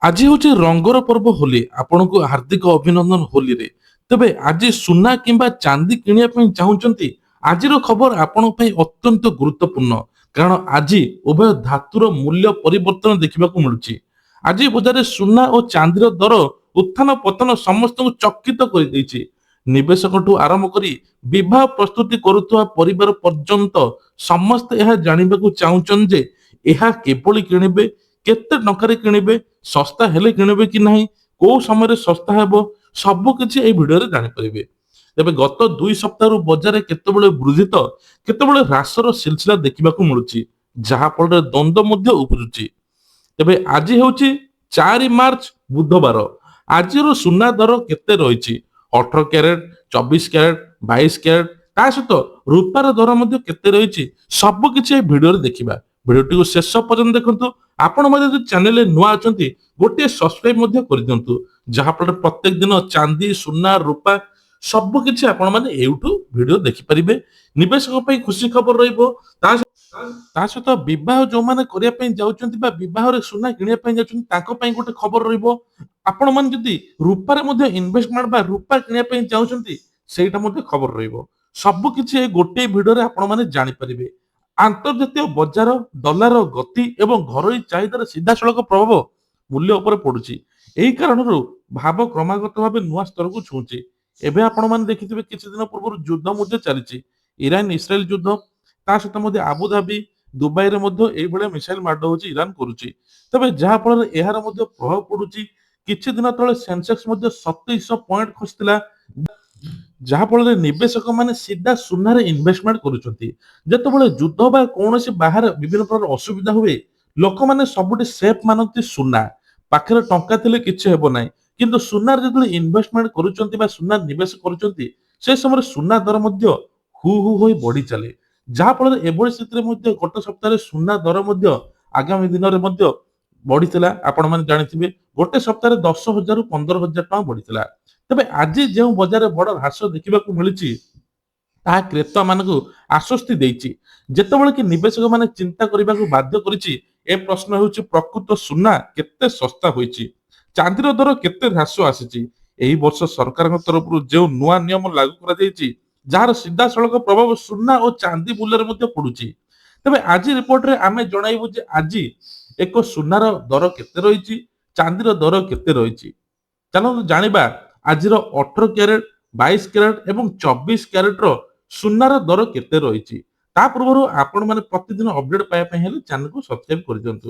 ଆଜି ହେଉଛି ରଙ୍ଗର ପର୍ବ ହୋଲି। ଆପଣଙ୍କୁ ହାର୍ଦ୍ଦିକ ଅଭିନନ୍ଦନ ହୋଲିରେ। ତେବେ ଆଜି ସୁନା କିମ୍ବା ଚାନ୍ଦି କିଣିବା ପାଇଁ ଚାହୁଁଛନ୍ତି, ଆଜିର ଖବର ଆପଣଙ୍କ ପାଇଁ ଅତ୍ୟନ୍ତ ଗୁରୁତ୍ୱପୂର୍ଣ୍ଣ। କାରଣ ଆଜି ଉଭୟ ଧାତୁର ମୂଲ୍ୟ ପରିବର୍ତ୍ତନ ଦେଖିବାକୁ ମିଳୁଛି। ଆଜି ବଜାରରେ ସୁନା ଓ ଚାନ୍ଦିର ଦର ଉତ୍ଥାନ ପତନ ସମସ୍ତଙ୍କୁ ଚକିତ କରିଦେଇଛି। ନିବେଶକଠୁ ଆରମ୍ଭ କରି ବିବାହ ପ୍ରସ୍ତୁତି କରୁଥିବା ପରିବାର ପର୍ଯ୍ୟନ୍ତ ସମସ୍ତେ ଏହା ଜାଣିବାକୁ ଚାହୁଁଛନ୍ତି ଯେ ଏହା କିଭଳି କିଣିବେ, କେତେ ଟଙ୍କାରେ କିଣିବେ, ଶସ୍ତା ହେଲେ କିଣିବେ କି ନାହିଁ, କୋଉ ସମୟରେ ଶସ୍ତା ହେବ, ସବୁ କିଛି ଏଇ ଭିଡିଓରେ ଜାଣିପାରିବେ। ତେବେ ଗତ 2 ସପ୍ତାହରୁ ବଜାରରେ କେତେବେଳେ ବୃଦ୍ଧି ତ କେତେବେଳେ ହ୍ରାସର ସିଲସିଲା ଦେଖିବାକୁ ମିଳୁଛି, ଯାହା ଫଳରେ ଦ୍ୱନ୍ଦ୍ୱ ମଧ୍ୟ ଉପୁଜୁଛି। ତେବେ ଆଜି ହେଉଛି 4 ମାର୍ଚ୍ଚ, ବୁଧବାର। ଆଜିର ସୁନା ଦର କେତେ ରହିଛି? 18 କ୍ୟାରେଟ, 24 କ୍ୟାରେଟ, 22 କ୍ୟାରେଟ, ତା ସହିତ ରୂପାର ଦର ମଧ୍ୟ କେତେ ରହିଛି, ସବୁ କିଛି এই ଭିଡିଓରେ ଦେଖିବା। ଭିଡିଓଟିକୁ ଶେଷ ପର୍ଯ୍ୟନ୍ତ ଦେଖନ୍ତୁ। ଆପଣ ମଧ୍ୟ ଯଦି ଚ୍ୟାନେଲରେ ନୂଆ ଅଛନ୍ତି, ଗୋଟିଏ ସବସ୍କ୍ରାଇବ ମଧ୍ୟ କରିଦିଅନ୍ତୁ, ଯାହାଫଳରେ ପ୍ରତ୍ୟେକ ଦିନ ଚାନ୍ଦି, ସୁନା, ରୂପା ସବୁ କିଛି ଆପଣମାନେ ଏଇଠୁ ଭିଡିଓ ଦେଖିପାରିବେ। ନିବେଶକ ପାଇଁ ଖୁସି ଖବର ରହିବ। ତା ତା ସହିତ ବିବାହ ଯୋଉମାନେ କରିବା ପାଇଁ ଯାଉଛନ୍ତି ବା ବିବାହରେ ସୁନା କିଣିବା ପାଇଁ ଯାଉଛନ୍ତି, ତାଙ୍କ ପାଇଁ ଗୋଟେ ଖବର ରହିବ। ଆପଣମାନେ ଯଦି ରୂପାରେ ମଧ୍ୟ ଇନଭେଷ୍ଟମେଣ୍ଟ ବା ରୂପା କିଣିବା ପାଇଁ ଚାହୁଁଛନ୍ତି, ସେଇଟା ମଧ୍ୟ ଖବର ରହିବ। ସବୁ କିଛି ଏଇ ଗୋଟିଏ ଭିଡିଓରେ ଆପଣମାନେ ଜାଣିପାରିବେ। ଆନ୍ତର୍ଜାତୀୟ ବଜାର, ଡଲାର ଗତି ଏବଂ ଘରୋଇ ଚାହିଦାର ସିଧାସଳଖ ପ୍ରଭାବ ମୂଲ୍ୟ ଉପରେ ପଡୁଛି। ଏହି କାରଣରୁ ଭାବ କ୍ରମାଗତ ଭାବେ ନୂଆ ସ୍ତରକୁ ଛୁଉଁଛି। ଏବେ ଆପଣମାନେ ଦେଖିଥିବେ କିଛି ଦିନ ପୂର୍ବରୁ ଯୁଦ୍ଧ ମଧ୍ୟ ଚାଲିଛି, ଇରାନ ଇସ୍ରାଏଲ ଯୁଦ୍ଧ। ତା ସହିତ ମଧ୍ୟ ଆବୁଧାବି, ଦୁବାଇରେ ମଧ୍ୟ ଏଇଭଳିଆ ମିସାଇଲ ମାଡ ହଉଛି, ଇରାନ କରୁଛି। ତେବେ ଯାହା ଫଳରେ ଏହାର ମଧ୍ୟ ପ୍ରଭାବ ପଡୁଛି। କିଛି ଦିନ ତଳେ ସେନ୍ସେକ୍ସ ମଧ୍ୟ 2700 ପଏଣ୍ଟ ଖସିଥିଲା, ଯାହା ଫଳରେ ନିବେଶକ ମାନେ ସିଧା ସୁନାରେ ଇନଭେଷ୍ଟମେଣ୍ଟ କରୁଛନ୍ତି। ଯେତେବେଳେ ଯୁଦ୍ଧ ବା କୌଣସି ବାହାରେ ବିଭିନ୍ନ ପ୍ରକାର ଅସୁବିଧା ହୁଏ, ଲୋକମାନେ ସବୁଠି ସେଫ୍ ମାନନ୍ତି ସୁନା। ପାଖରେ ଟଙ୍କା ଥିଲେ କିଛି ହେବ ନାହିଁ, କିନ୍ତୁ ସୁନାରେ ଯେତେବେଳେ ଇନଭେଷ୍ଟମେଣ୍ଟ କରୁଛନ୍ତି ବା ସୁନା ନିବେଶ କରୁଛନ୍ତି, ସେ ସମୟରେ ସୁନା ଦର ମଧ୍ୟ ହୁ ହୁ ହୋଇ ବଢି ଚାଲେ। ଯାହା ଫଳରେ ଏଭଳି ସ୍ଥିତିରେ ମଧ୍ୟ ଗତ ସପ୍ତାହରେ ସୁନା ଦର ମଧ୍ୟ ଆଗାମୀ ଦିନରେ ମଧ୍ୟ ବଢିଥିଲା। ଆପଣମାନେ ଜାଣିଥିବେ ଗୋଟେ ସପ୍ତାହରେ 10,000 ରୁ 15,000 ଟଙ୍କା ବଢିଥିଲା। ତେବେ ଆଜି ଯେଉଁ ବଜାରରେ ବଡ ହ୍ରାସ ଦେଖିବାକୁ ମିଳିଛି, ତାହା କ୍ରେତା ମାନଙ୍କୁ ଆଶ୍ୱସ୍ତି ଦେଇଛି। ଯେତେବେଳେ କି ନିବେଶକ ମାନେ ଚିନ୍ତା କରିବାକୁ ବାଧ୍ୟ କରିଛି, ଏ ପ୍ରଶ୍ନ ହେଉଛି ପ୍ରକୃତ ସୁନା କେତେ ଶସ୍ତା ହୋଇଛି, ଚାନ୍ଦିର ଦର କେତେ ହ୍ରାସ ଆସିଛି। ଏହି ବର୍ଷ ସରକାରଙ୍କ ତରଫରୁ ଯେଉଁ ନୂଆ ନିୟମ ଲାଗୁ କରାଯାଇଛି, ଯାହାର ସିଧାସଳଖ ପ୍ରଭାବ ସୁନା ଓ ଚାନ୍ଦି ମୂଲ୍ୟରେ ମଧ୍ୟ ପଡୁଛି। ତେବେ ଆଜି ରିପୋର୍ଟରେ ଆମେ ଜଣାଇବୁ ଯେ ଆଜି ଏକ ସୁନାର ଦର କେତେ ରହିଛି, ଚାନ୍ଦିର ଦର କେତେ ରହିଛି। ଚାଲନ୍ତୁ ଜାଣିବା ଆଜିର 18 କ୍ୟାରେଟ, 22 କ୍ୟାରେଟ ଏବଂ 24 କ୍ୟାରେଟର ସୁନାର ଦର କେତେ ରହିଛି। ତା ପୂର୍ବରୁ ଆପଣ ମାନେ ପ୍ରତିଦିନ ଅପଡେଟ ପାଇବା ପାଇଁ ହେଲେ ଚ୍ୟାନେଲକୁ ସବସ୍କ୍ରାଇବ କରିଦିଅନ୍ତୁ।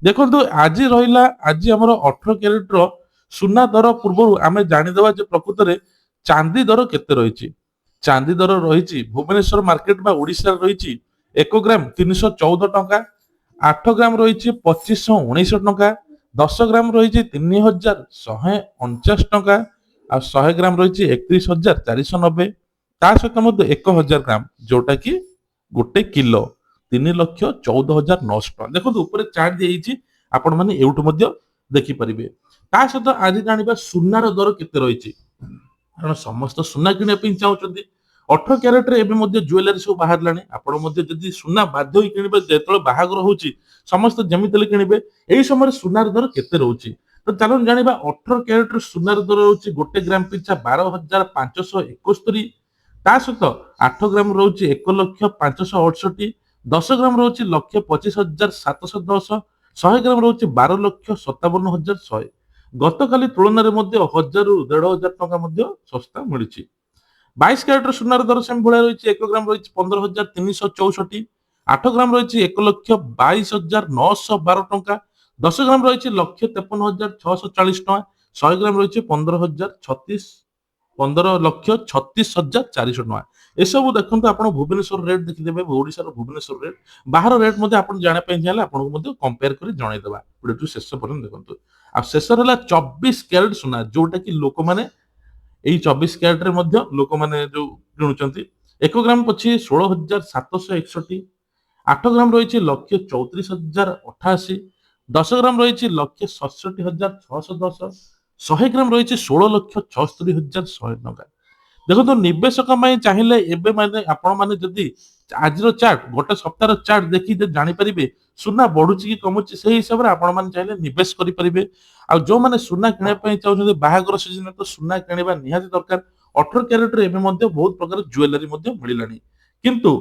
ଦେଖନ୍ତୁ ଆଜି ରହିଲା, ଆଜି ଆମର 18 କ୍ୟାରେଟର ସୁନା ଦର ପୂର୍ବରୁ ଆମେ ଜାଣିଦେବା ଯେ ପ୍ରକୃତରେ ଚାନ୍ଦି ଦର କେତେ ରହିଛି। ଚାନ୍ଦି ଦର ରହିଛି ଭୁବନେଶ୍ୱର ମାର୍କେଟ ବା ଓଡ଼ିଶାରେ ରହିଛି 1 ଗ୍ରାମ 314 ଟଙ୍କା, 8 ଗ୍ରାମ ରହିଛି 2519 ଟଙ୍କା, 10 ଗ୍ରାମ ରହିଛି 3149 ଟଙ୍କା, ଆଉ 100 ଗ୍ରାମ ରହିଛି 31,490। ତା ସହିତ ମଧ୍ୟ 1,000 ଗ୍ରାମ ଯୋଉଟା କି 1 କିଲୋ 3,14,900 ଟଙ୍କା। ଦେଖନ୍ତୁ ଉପରେ ଚାର୍ଟ ଦିଆଯାଇଛି, ଆପଣ ମାନେ ଏଇଠୁ ମଧ୍ୟ ଦେଖିପାରିବେ। ତା ସହିତ ଆଜି ଜାଣିବା ସୁନାର ଦର କେତେ ରହିଛି, କାରଣ ସମସ୍ତ ସୁନା କିଣିବା ପାଇଁ ଚାହୁଁଛନ୍ତି। 18 କ୍ୟାରେଟରେ ଏବେ ମଧ୍ୟ ଜୁଏଲାରୀ ସବୁ ବାହାରିଲାଣି। ଆପଣ ମଧ୍ୟ ଯଦି ସୁନା ବାଧ୍ୟ ହୋଇ କିଣିବେ, ଯେତେବେଳେ ବାହାଘର ହଉଛି ସମସ୍ତେ ଯେମିତି ହେଲେ କିଣିବେ, ଏହି ସମୟରେ ସୁନାର ଦର କେତେ ରହୁଛି। ତ ଚାଲନ୍ତୁ ଜାଣିବା। 18 କ୍ୟାରେଟର ସୁନାର ଦର ରହୁଛି 1 ଗ୍ରାମ ପିଛା 12,571। ତା ସହିତ 8 ଗ୍ରାମ ରହୁଛି 1,05,68। 10 ଗ୍ରାମ ରହୁଛି 1,25,710। 100 ଗ୍ରାମ ରହୁଛି 12,57,100। ଗତକାଲି ତୁଳନାରେ ମଧ୍ୟ 1,000 ରୁ 1,500 ଟଙ୍କା ମଧ୍ୟ ଶସ୍ତା ମିଳିଛି। 22 କ୍ୟାରେଟର ସୁନାର ଦର ସେମ ଭଳିଆ ରହିଛି। 1 ଗ୍ରାମ ରହିଛି 15,364। 8 ଗ୍ରାମ ରହିଛି 1,22,912 ଟଙ୍କା। 10 ଗ୍ରାମ ରହିଛି 1,53,640 ଟଙ୍କା। 100 ଗ୍ରାମ ରହିଛି 15,36,400 ଟଙ୍କା। ଏସବୁ ଦେଖନ୍ତୁ, ଆପଣ ଭୁବନେଶ୍ୱର ରେଟ୍ ଦେଖିଦେବେ, ଓଡ଼ିଶାର ଭୁବନେଶ୍ୱର ରେଟ୍। ବାହାର ରେଟ୍ ମଧ୍ୟ ଆପଣ ଜାଣିବା ପାଇଁ ଚାହିଁଲେ ଆପଣଙ୍କୁ ମଧ୍ୟ କମ୍ପେୟାର କରି ଜଣାଇଦେବା। ଭିଡ଼ିଓଟି ଶେଷ ପର୍ଯ୍ୟନ୍ତ ଦେଖନ୍ତୁ। ଆଉ ଶେଷରେ ହେଲା 24 କ୍ୟାରେଟ ସୁନା, ଯୋଉଟା କି ଲୋକମାନେ ଏଇ 24 କ୍ୟାରେଟରେ ମଧ୍ୟ ଲୋକମାନେ ଯୋଉ କିଣୁଛନ୍ତି। 1 ଗ୍ରାମ ପଛେ 16,761। 8 ଗ୍ରାମ ରହିଛି 1,34,088। 10 ଗ୍ରାମ ରହିଛି 1,67,610। 100 ଗ୍ରାମ ରହିଛି 16,76,100 ଟଙ୍କା। ଦେଖନ୍ତୁ ନିବେଶକ ପାଇଁ ଚାହିଁଲେ ଏବେ ମାନେ ଆପଣ ମାନେ ଯଦି ଆଜିର ଚାର୍ଟ ଗୋଟେ ସପ୍ତାହର ଚାର୍ଟ ଦେଖି ଯଦି ଜାଣିପାରିବେ ସୁନା ବଢୁଛି କି କମୁଛି ସେଇ ହିସାବରେ ଆପଣ ମାନେ ଚାହିଁଲେ ନିବେଶ କରିପାରିବେ। ଆଉ ଯୋଉମାନେ ସୁନା କିଣିବା ପାଇଁ ଚାହୁଁଛନ୍ତି ବାହାଘର ସିଜନରେ ତ ସୁନା କିଣିବା ନିହାତି ଦରକାର। 18 କ୍ୟାରେଟରେ ଏବେ ମଧ୍ୟ ବହୁତ ପ୍ରକାର ଜୁଏଲାରୀ ମଧ୍ୟ ମିଳିଲାଣି। କିନ୍ତୁ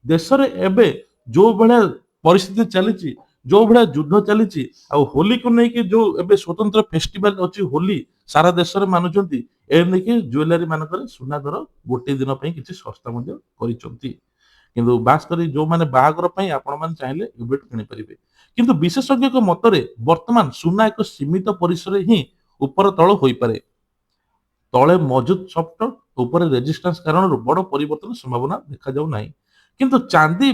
ଦେଶରେ ଏବେ ଯୋଉ ଭଳିଆ ପରିସ୍ଥିତି ଚାଲିଛି, ଯୋଉ ଭଳିଆ ଯୁଦ୍ଧ ଚାଲିଛି, ଆଉ ହୋଲିକୁ ନେଇକି ଯୋଉ ଏବେ ସ୍ୱତନ୍ତ୍ର ଫେଷ୍ଟିଭାଲ ଅଛି ହୋଲି ସାରା ଦେଶରେ ମାନୁଛନ୍ତି, ଏ ନେଇକି ଜୁଏଲାରୀ ମାନଙ୍କରେ ସୁନା ଦର ଗୋଟିଏ ଦିନ ପାଇଁ କିଛି ଶସ୍ତା ମଧ୍ୟ କରିଛନ୍ତି। କିନ୍ତୁ ବାସ୍ କରି ଯୋଉମାନେ ବାହାଘର ପାଇଁ ଆପଣ ମାନେ ଚାହିଁଲେ ଏବେଠୁ କିଣିପାରିବେ। କିନ୍ତୁ ବିଶେଷଜ୍ଞଙ୍କ ମତରେ ବର୍ତ୍ତମାନ ସୁନା ଏକ ସୀମିତ ପରିସରରେ ହିଁ ଉପର ତଳ ହୋଇପାରେ। ତଳେ ମଜୁଦ ସଫ୍ଟ ଉପରେ ରେଜିଷ୍ଟାନ୍ସ କାରଣରୁ ବଡ ପରିବର୍ତ୍ତନ ସମ୍ଭାବନା ଦେଖାଯାଉ ନାହିଁ। କିନ୍ତୁ ଚାନ୍ଦି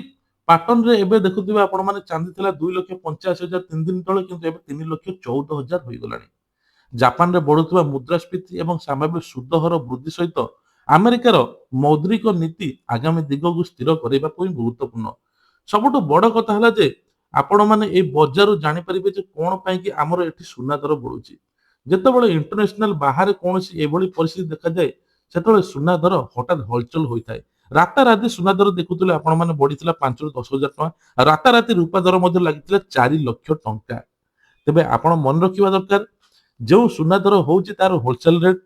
ପାଟନରେ ଏବେ ଦେଖୁଥିବେ ଆପଣ ମାନେ ଚାନ୍ଦି ଥିଲା 2,85,000 3 ଦିନ ତଳେ, କିନ୍ତୁ ଏବେ 3,14,000 ହୋଇଗଲାଣି। ଜାପାନରେ ବଢୁଥିବା ମୁଦ୍ରାସ୍ଫୀତି ଏବଂ ସାମ୍ଭାବ୍ୟ ସୁଧ ହାର ବୃଦ୍ଧି ସହିତ ଆମେରିକାର ମୌଦ୍ରିକ ନୀତି ଆଗାମୀ ଦିଗକୁ ସ୍ଥିର କରିବା ପାଇଁ ଗୁରୁତ୍ୱପୂର୍ଣ୍ଣ। ସବୁଠୁ ବଡ କଥା ହେଲା ଯେ ଆପଣ ମାନେ ଏଇ ବଜାରରୁ ଜାଣିପାରିବେ ଯେ କଣ ପାଇଁ କି ଆମର ଏଠି ସୁନା ଦର ବଢୁଛି। ଯେତେବେଳେ ଇଣ୍ଟରନ୍ୟାସନାଲ ବାହାରେ କୌଣସି ଏଭଳି ପରିସ୍ଥିତି ଦେଖାଯାଏ ସେତେବେଳେ ସୁନା ଦର ହଠାତ୍ ହଲଚଲ ହୋଇଥାଏ। ରାତାରାତି ସୁନା ଦର ଦେଖୁଥିଲେ ଆପଣ ମାନେ ବଢିଥିଲା 5 ରୁ 10,000 ଟଙ୍କା। ଆଉ ରାତାରାତି ରୂପା ଦର ମଧ୍ୟ ଲାଗିଥିଲା 4 ଲକ୍ଷ ଟଙ୍କା। ତେବେ ଆପଣ ମନେ ରଖିବା ଦରକାର ଯେଉଁ ସୁନା ଦର ହଉଛି ତାର ହୋଲସେଲ ରେଟ୍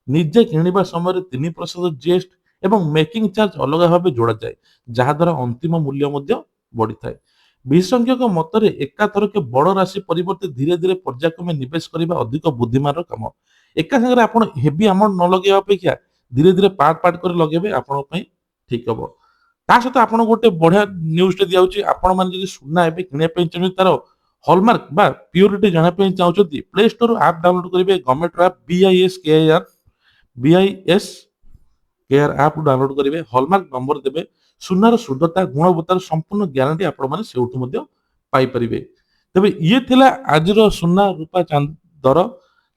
ନିଜେ କିଣିବା ସମୟରେ 3% ଜିଏସଟି ଏବଂ ମେକିଂ ଚାର୍ଜ ଅଲଗା ଭାବେ ଯୋଡାଯାଏ, ଯାହା ଦ୍ୱାରା ଅନ୍ତିମ ମୂଲ୍ୟ ମଧ୍ୟ ବଢିଥାଏ। ବିଶେଷଜ୍ଞଙ୍କ ମତରେ ଏକାଥରକେ ବଡ ରାଶି ପରିବର୍ତ୍ତେ ଧୀରେ ଧୀରେ ପର୍ଯ୍ୟାୟକ୍ରମେ ନିବେଶ କରିବା ଅଧିକ ବୁଦ୍ଧିମାନର କାମ। ଏକା ସାଙ୍ଗରେ ଆପଣ ହେଭି ଆମାଉଣ୍ଟ ନ ଲଗେଇବା ଅପେକ୍ଷା ଧୀରେ ଧୀରେ ପାର୍ଟ ପାର୍ଟ କରି ଲଗେଇବେ ଆପଣଙ୍କ ପାଇଁ ଠିକ ହବ। ତା ସହିତ ଆପଣ ଗୋଟେ ବଢିଆ ନ୍ୟୁଜ ଟେ ଦିଆଉଛି, ଆପଣ ମାନେ ଯଦି ସୁନା ଏବେ କିଣିବା ପାଇଁ ଚାହୁଁଛନ୍ତି ତାର ହଲମାର୍କ ବା ପ୍ୟୁରିଟି ଜାଣିବା ପାଇଁ ଚାହୁଁଛନ୍ତି, ପ୍ଲେ ଷ୍ଟୋର ଆପ ଡାଉନଲୋଡ କରିବେ ଗଭର୍ଣ୍ଣମେଣ୍ଟ ଆପ ବିଆଇଏସ୍ କେଆର ଆପ ଡାଉନଲୋଡ କରିବେ, ହଲମାର୍କ ନମ୍ବର ଦେବେ, ସୁନାର ଶୁଦ୍ଧତା ଗୁଣବତ୍ତାର ସମ୍ପୂର୍ଣ୍ଣ ଗ୍ୟାରାଣ୍ଟି ଆପଣ ମାନେ ସେଇଠୁ ମଧ୍ୟ ପାଇପାରିବେ। ତେବେ ଇଏ ଥିଲା ଆଜିର ସୁନା ରୂପା ଚାନ୍ଦି ଦର।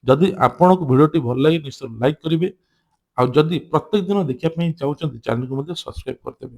ଯଦି ଆପଣଙ୍କୁ ଭିଡିଓଟି ଭଲ ଲାଗେ ନିଶ୍ଚୟ ଲାଇକ୍ କରିବେ। ଆଉ ଯଦି ପ୍ରତ୍ୟେକ ଦିନ ଦେଖିବା ପାଇଁ ଚାହୁଁଛନ୍ତି ଚ୍ୟାନେଲକୁ ମଧ୍ୟ ସବସ୍କ୍ରାଇବ କରିଦେବେ।